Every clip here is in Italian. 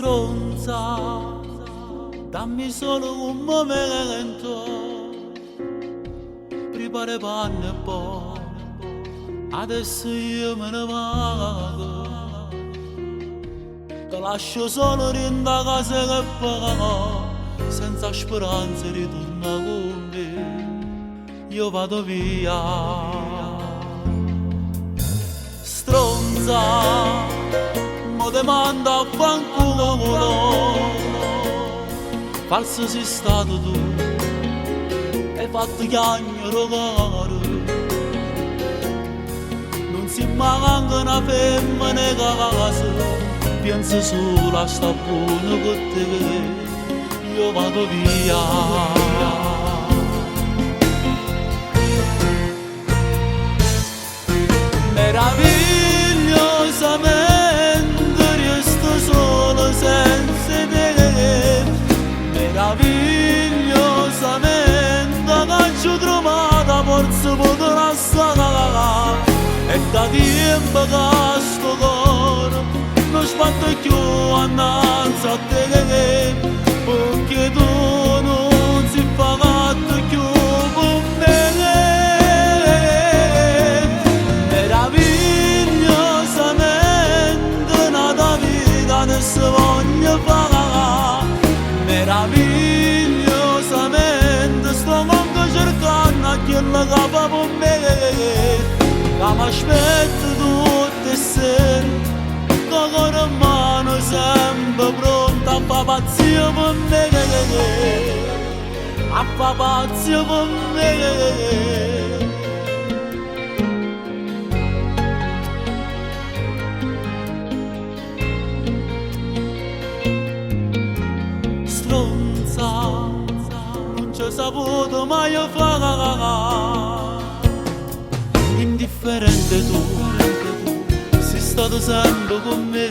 Stronza, dammi solo un momento, prepara panne e poi adesso io me ne vado, ti lascio solo in da casa che paga, senza speranza di tornare con me, io vado via. Stronza, mo te manda a fanculo, falso sei stato tu, hai fatto chiagnolo caro, non si manca una femmina in casa, penso solo a sta buona con te, io vado via. Meravigliosamente resto solo senza te, meravigliosamente che ci ho trovato forse potrà stare, e da tempo che sto cuore non sbatte più annanzi a te, perché tu non si fa fatto più con me. Se voglio fare meravigliosamente, sto anche cercando a chi la capa con me, che mi aspetta tutte sere, con cuore in mano sempre pronta a fare pazzia per me, a fare pazzia per me. Non ci ho saputo mai fare, indifferente tu, sei stato sempre con me,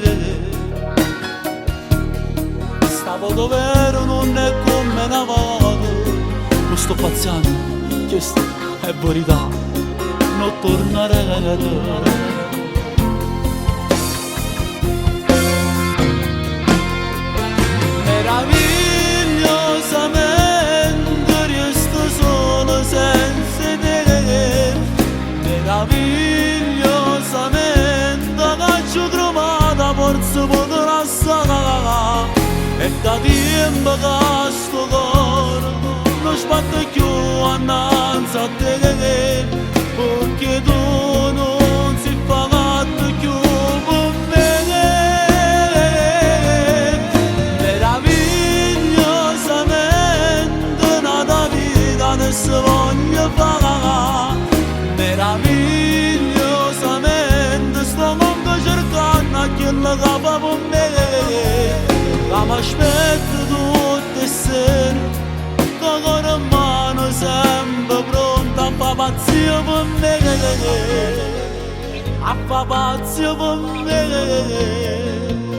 stavo dove non è come una volta, non sto pazziando, questa è verità, non tornerei. Meravigliosamente resto solo senza te, meravigliosamente che ci ho trovato forse potrà stare, e da tempo che sto cuore non sbatte più annanzi a te, perché tu non si fa fatto più con me. Se voglio fare meravigliosamente, sto anche cercando a chi la capa con me, che mi aspetta tutte sere, con cuore in mano sempre pronta a fare pazzia per me, a fare pazzia per me.